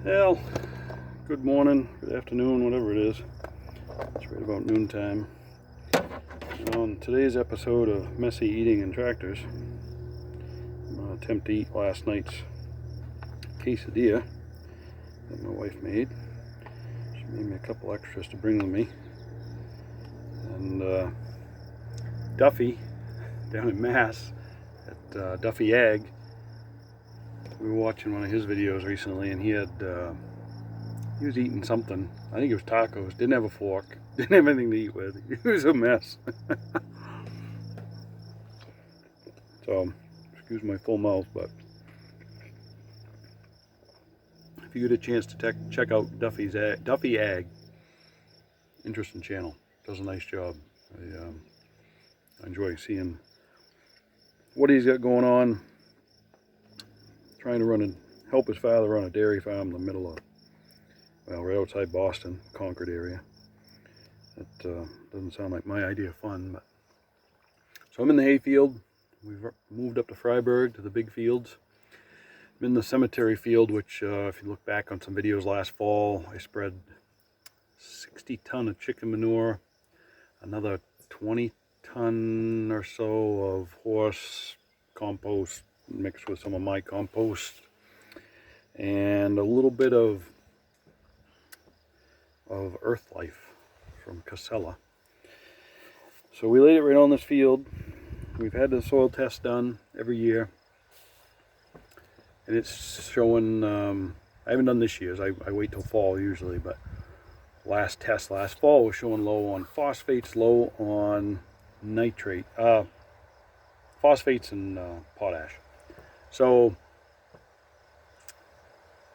Well, good morning, good afternoon, whatever it is. It's right about noontime. On today's episode of Messy Eating and Tractors, I'm going to attempt to eat last night's quesadilla that my wife made. She made me a couple extras to bring with me. And Duffy, down in Mass, at Duffy Ag, we were watching one of his videos recently, and he was eating something. I think it was tacos. Didn't have a fork. Didn't have anything to eat with. It was a mess. So, excuse my full mouth, but if you get a chance to check out Duffy Ag, interesting channel. Does a nice job. I enjoy seeing what he's got going on. Trying to help his father run a dairy farm in the middle of, well, right outside Boston, Concord area. That doesn't sound like my idea of fun, but so I'm in the hayfield. We've moved up to Freiburg to the big fields. I'm in the cemetery field, which if you look back on some videos last fall, I spread 60 ton of chicken manure, another 20 ton or so of horse compost mixed with some of my compost, and a little bit of earth life from Casella. So we laid it right on this field. We've had the soil test done every year, and it's showing, I haven't done this year's, I wait till fall usually, but last fall was showing low on phosphates, low on nitrate, phosphates and potash. So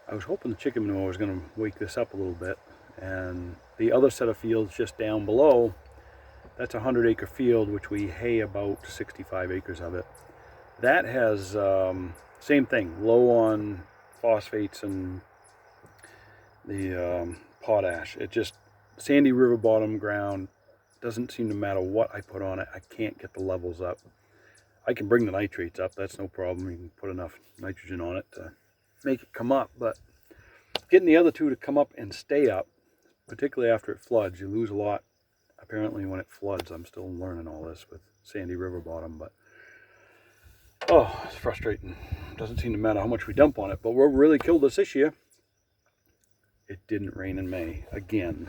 I was hoping the chicken manure was going to wake this up a little bit. And the other set of fields just down below, that's a 100-acre field, which we hay about 65 acres of it. That has same thing, low on phosphates and the potash. It just, sandy river bottom ground, doesn't seem to matter what I put on it, I can't get the levels up. I can bring the nitrates up, that's no problem. You can put enough nitrogen on it to make it come up, but getting the other two to come up and stay up, particularly after it floods, you lose a lot apparently when it floods. I'm still learning all this with sandy river bottom, but oh, it's frustrating. It doesn't seem to matter how much we dump on it, but what really killed us this year, it didn't rain in May again.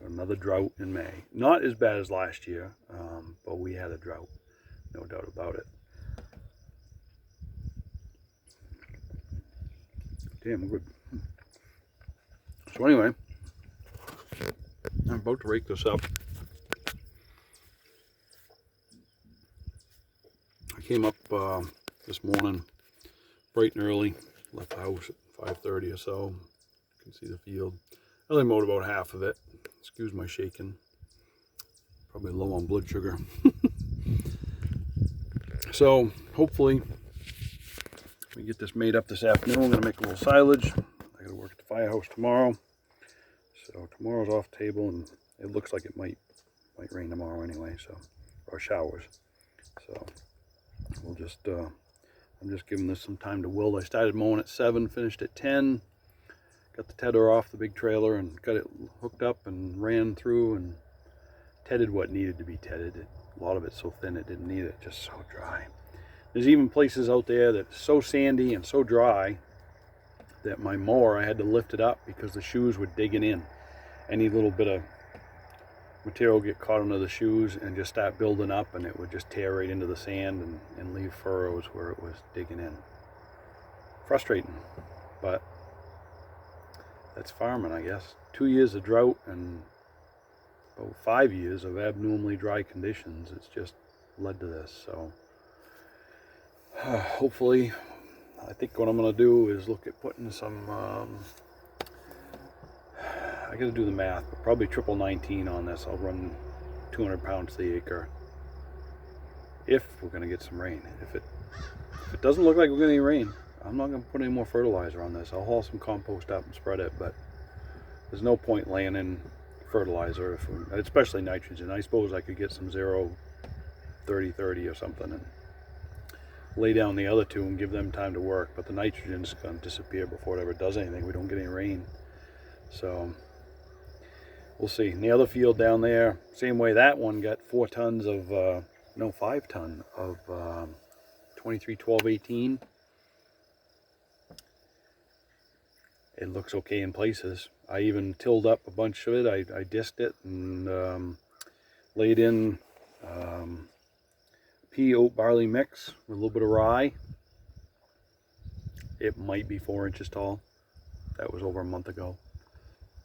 Another drought in May. Not as bad as last year, but we had a drought, no doubt about it. Damn good. So anyway, I'm about to rake this up. I came up this morning bright and early, left the house at 5:30 or so. You can see the field. I only mowed about half of it. Excuse my shaking. Probably low on blood sugar. So hopefully we get this made up this afternoon. I'm going to make a little silage. I got to work at the firehouse tomorrow. So tomorrow's off the table, and it looks like it might rain tomorrow anyway, so, or showers. So we'll just, I'm just giving this some time to wilt. I started mowing at 7, finished at 10. Got the tedder off the big trailer and got it hooked up and ran through and tedded what needed to be tedded. A lot of it's so thin it didn't need it, just so dry. There's even places out there that's so sandy and so dry that my mower, I had to lift it up because the shoes were digging in. Any little bit of material would get caught under the shoes and just start building up, and it would just tear right into the sand and leave furrows where it was digging in. Frustrating, but that's farming, I guess. 2 years of drought and about 5 years of abnormally dry conditions. It's just led to this. So hopefully, I think what I'm going to do is look at putting some, I got to do the math, but probably triple 19 on this. I'll run 200 pounds to the acre if we're going to get some rain. If it doesn't look like we're going to get rain, I'm not going to put any more fertilizer on this. I'll haul some compost up and spread it, but there's no point laying in fertilizer, especially nitrogen. I suppose I could get some 0 30 30 or something and lay down the other two and give them time to work, but the nitrogen's going to disappear before it ever does anything. We don't get any rain. So we'll see. And the other field down there, same way, that one got 4 tons of, no, 5 ton of 23-12-18. It looks okay in places. I even tilled up a bunch of it. I disked it and laid in pea oat barley mix with a little bit of rye. It might be 4 inches tall. That was over a month ago.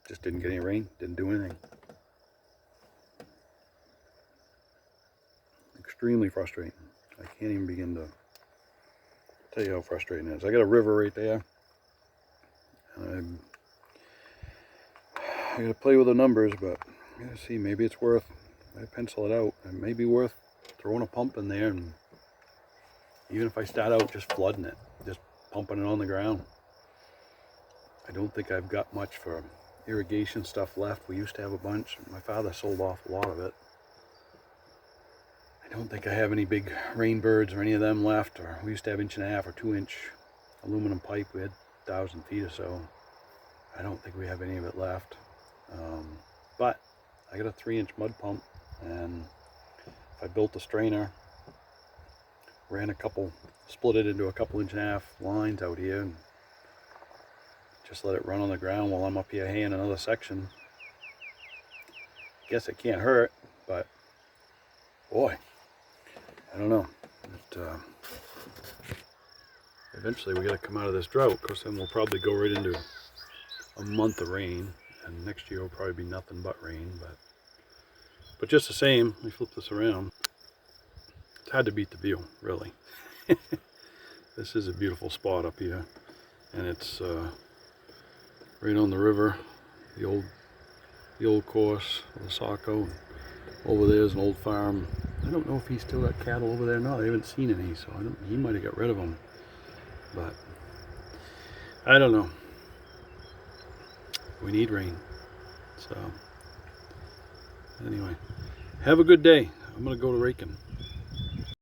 Just didn't get any rain, didn't do anything. Extremely frustrating. I can't even begin to tell you how frustrating it is. I got a river right there. And I gotta play with the numbers, but I gotta see, maybe it's worth, I pencil it out, it may be worth throwing a pump in there, and even if I start out just flooding it, just pumping it on the ground. I don't think I've got much for irrigation stuff left. We used to have a bunch. My father sold off a lot of it. I don't think I have any big rain birds or any of them left. Or we used to have 1.5 or 2 inch aluminum pipe. We had 1,000 feet or so. I don't think we have any of it left. But I got a 3-inch mud pump, and if I built a strainer, ran split it into a 1.5 inch lines out here, and just let it run on the ground while I'm up here haying another section. Guess it can't hurt, but boy, I don't know. Eventually we got to come out of this drought, because then we'll probably go right into a month of rain, and next year will probably be nothing but rain. But just the same, let me flip this around. It's hard to beat the view, really. This is a beautiful spot up here, and it's right on the river, the old course of the Saco. Over there's an old farm. I don't know if he's still got cattle over there or not. I haven't seen any, so he might have got rid of them. But I don't know. We need rain. So anyway, have a good day. I'm gonna go to raking.